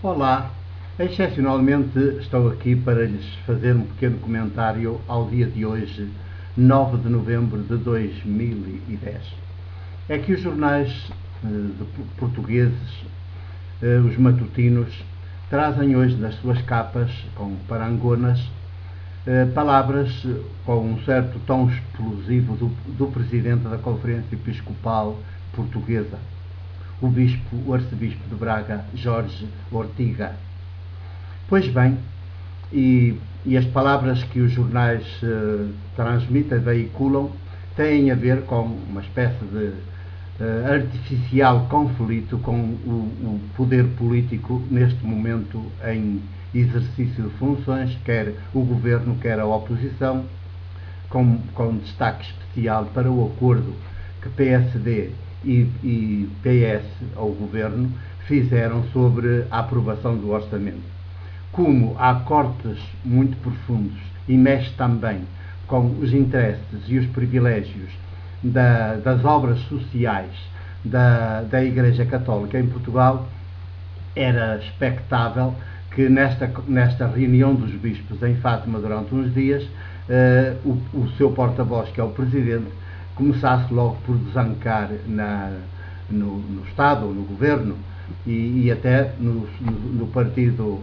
Olá, excepcionalmente estou aqui para lhes fazer um pequeno comentário ao dia de hoje, 9 de novembro de 2010. É que os jornais portugueses, os matutinos, trazem hoje nas suas capas, com parangonas, palavras com um certo tom explosivo do presidente da Conferência Episcopal Portuguesa, o arcebispo de Braga, Jorge Ortiga. Pois bem, e as palavras que os jornais transmitem, veiculam, têm a ver com uma espécie de artificial conflito com o poder político neste momento em exercício de funções, quer o governo, quer a oposição, com destaque especial para o acordo que PSD e PS, ao governo, fizeram sobre a aprovação do orçamento. Como há cortes muito profundos e mexe também com os interesses e os privilégios das obras sociais da Igreja Católica em Portugal, era expectável que nesta reunião dos bispos em Fátima durante uns dias, o seu porta-voz, que é o Presidente, começasse logo por desancar no Estado, no Governo e até no partido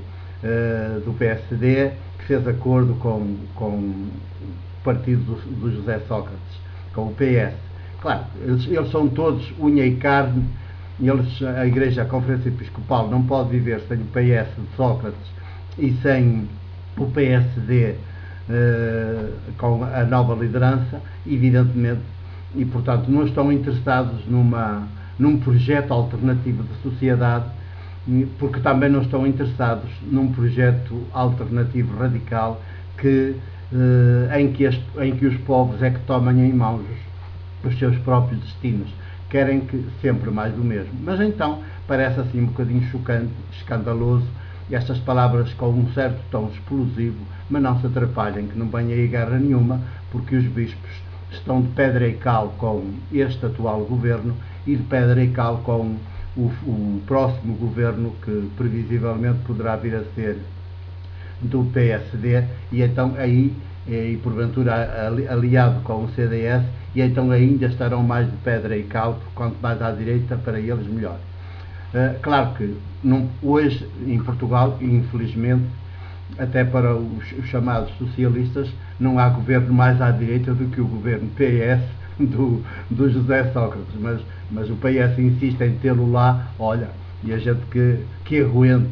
do PSD, que fez acordo com o partido do José Sócrates, com o PS. Claro, eles são todos unha e carne, a Igreja, a Conferência Episcopal, não pode viver sem o PS de Sócrates e sem o PSD com a nova liderança, evidentemente, e portanto não estão interessados num projeto alternativo de sociedade, porque também não estão interessados num projeto alternativo radical em que os povos é que tomem em mãos os seus próprios destinos. Querem que sempre mais do mesmo. Mas então parece assim um bocadinho chocante, escandaloso, estas palavras com um certo tom explosivo, mas não se atrapalhem, que não venha aí guerra nenhuma, porque os bispos estão de pedra e cal com este atual governo e de pedra e cal com o próximo governo, que previsivelmente poderá vir a ser do PSD, e então aí, e porventura aliado com o CDS, e então ainda estarão mais de pedra e cal, quanto mais à direita, para eles melhor. Claro que hoje em Portugal, infelizmente, até para os chamados socialistas, não há governo mais à direita do que o governo PS do José Sócrates, mas o PS insiste em tê-lo lá, olha, e a gente que aguente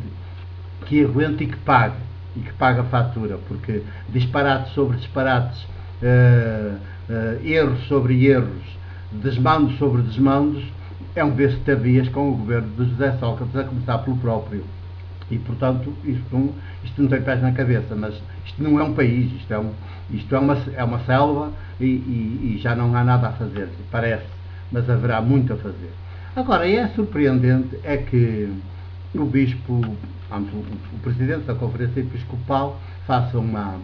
e que pague a fatura, porque disparates sobre disparates, erros sobre erros, desmandos sobre desmandos, é um vez-te-avias com o governo de José Sócrates, a começar pelo próprio. E, portanto, isto não tem pés na cabeça, mas isto não é um país, isto é uma selva e já não há nada a fazer, parece, mas haverá muito a fazer. Agora, é surpreendente é que o bispo, o presidente da Conferência Episcopal, faça uma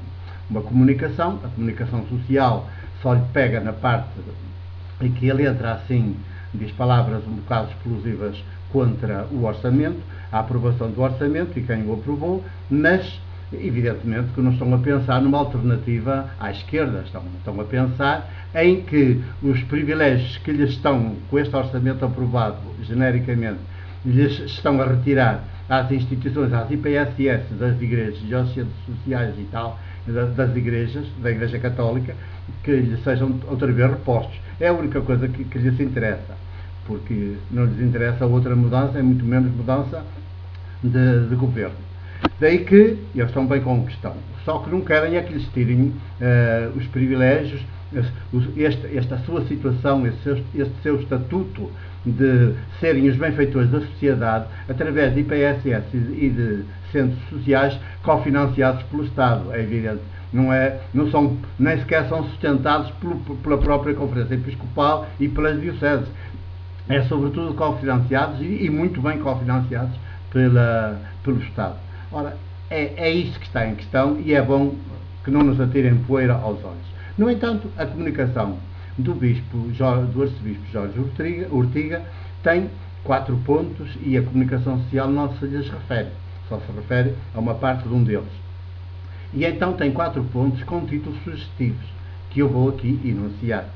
comunicação, a comunicação social só lhe pega na parte em que ele entra assim, diz palavras um bocado explosivas contra o orçamento, a aprovação do orçamento e quem o aprovou, mas evidentemente que não estão a pensar numa alternativa à esquerda, estão a pensar em que os privilégios que lhes estão, com este orçamento aprovado genericamente, lhes estão a retirar às instituições, às IPSS, das igrejas e aos centros sociais e tal, das igrejas, da Igreja Católica, que lhes sejam outra vez repostos. É a única coisa que lhes interessa, porque não lhes interessa outra mudança, é muito menos mudança de governo. Daí que eles estão bem com a questão, só que não querem é que lhes tirem os privilégios, esta sua situação, este seu estatuto de serem os benfeitores da sociedade através de IPSS e de centros sociais cofinanciados pelo Estado, é evidente. Nem sequer são sustentados pela própria Conferência Episcopal e pelas dioceses. É sobretudo cofinanciados e muito bem cofinanciados pelo Estado. Ora, é isso que está em questão e é bom que não nos atirem poeira aos olhos. No entanto, a comunicação do arcebispo Jorge Ortiga tem 4 pontos e a comunicação social não se lhes refere. só se refere a uma parte de um deles. E então tem 4 pontos com títulos sugestivos, que eu vou aqui enunciar.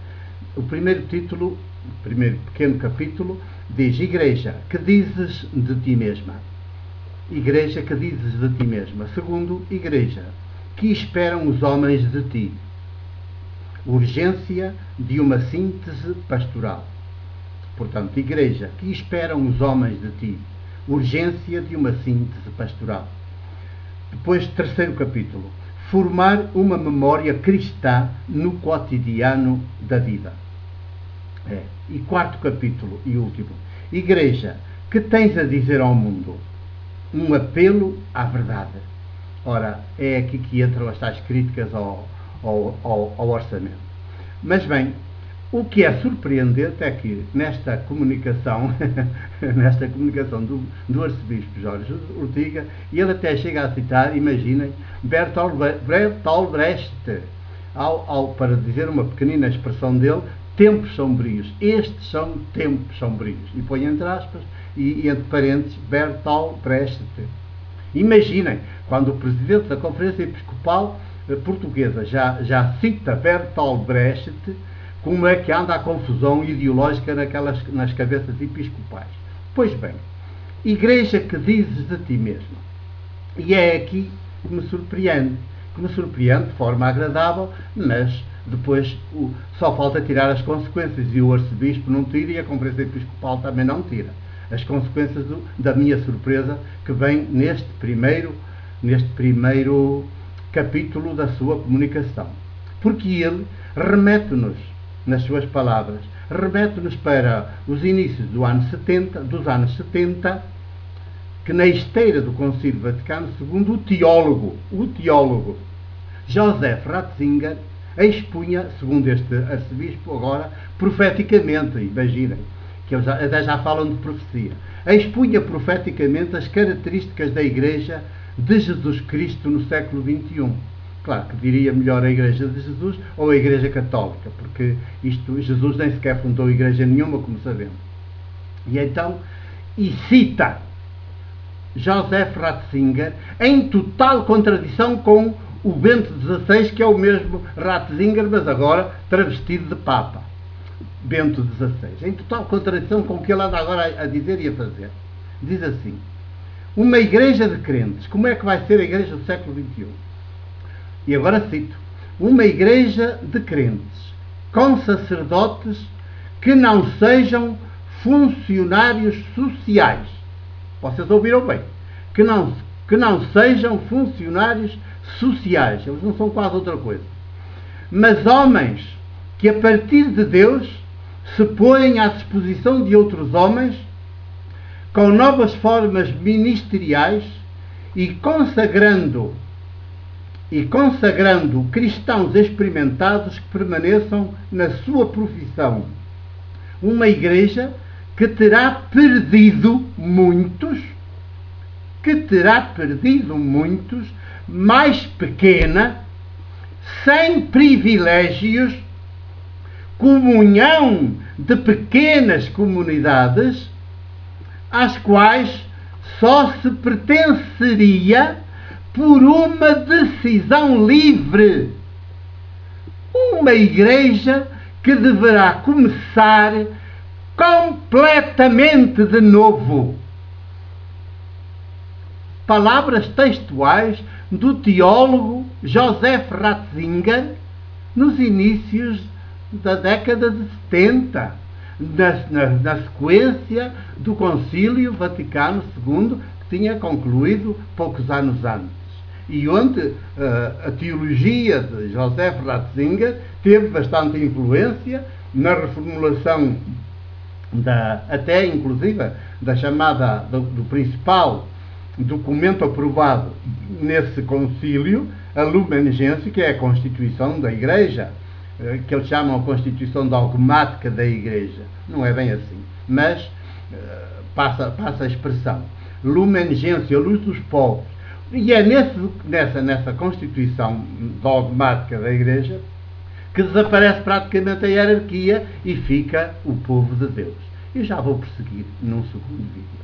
O primeiro título, o primeiro pequeno capítulo, diz: Igreja, que dizes de ti mesma? Igreja, que dizes de ti mesma? Segundo, Igreja, que esperam os homens de ti? Urgência de uma síntese pastoral. Portanto, Igreja, que esperam os homens de ti? Urgência de uma síntese pastoral. Depois, terceiro capítulo, formar uma memória cristã no cotidiano da vida. E quarto capítulo e último, Igreja, que tens a dizer ao mundo? Um apelo à verdade. Ora, é aqui que entram as tais críticas ao orçamento. Mas bem, o que é surpreendente é que nesta comunicação do arcebispo Jorge Ortiga, ele até chega a citar, imaginem, Bertolt Brecht, para dizer uma pequenina expressão dele, tempos sombrios. Estes são tempos sombrios. E põe entre aspas e entre parênteses Bertolt Brecht. Imaginem, quando o presidente da Conferência Episcopal Portuguesa já cita Bertolt Brecht, como é que anda a confusão ideológica nas cabeças episcopais. Pois bem, Igreja, que dizes de ti mesmo? E é aqui que me surpreende de forma agradável, mas depois só falta tirar as consequências, e o arcebispo não tira e a Conferência Episcopal também não tira. As consequências da minha surpresa que vem neste primeiro capítulo da sua comunicação. Porque ele remete-nos, nas suas palavras, remete-nos para os inícios dos anos 70, que na esteira do Concílio Vaticano II, o teólogo Joseph Ratzinger expunha, segundo este arcebispo agora, profeticamente, imaginem, que eles até já falam de profecia, expunha profeticamente as características da Igreja de Jesus Cristo no século XXI. Claro que diria melhor a Igreja de Jesus ou a Igreja Católica, porque Jesus nem sequer fundou Igreja nenhuma, como sabemos. E então, cita Joseph Ratzinger em total contradição com o Bento XVI, que é o mesmo Ratzinger, mas agora travestido de Papa. Bento XVI. Em total contradição com o que ele anda agora a dizer e a fazer. Diz assim: uma igreja de crentes, como é que vai ser a igreja do século XXI? E agora cito: uma igreja de crentes, com sacerdotes que não sejam funcionários sociais. Vocês ouviram bem? Que não sejam funcionários sociais. Eles não são quase outra coisa. Mas homens que, a partir de Deus, se põem à disposição de outros homens com novas formas ministeriais e consagrando cristãos experimentados que permaneçam na sua profissão. Uma igreja que terá perdido muitos, mais pequena, sem privilégios, comunhão de pequenas comunidades, às quais só se pertenceria por uma decisão livre. Uma igreja que deverá começar completamente de novo. Palavras textuais do teólogo Joseph Ratzinger nos inícios da década de 70, na sequência do Concílio Vaticano II, que tinha concluído poucos anos antes, e onde a teologia de Joseph Ratzinger teve bastante influência na reformulação até inclusive da chamada do principal documento aprovado nesse concílio, a Lumen Gentium, que é a Constituição da Igreja, que eles chamam a Constituição Dogmática da Igreja. Não é bem assim, mas passa a expressão. Lumen Gentium, a luz dos povos. E é nessa Constituição Dogmática da Igreja que desaparece praticamente a hierarquia e fica o povo de Deus. Eu já vou prosseguir num segundo vídeo.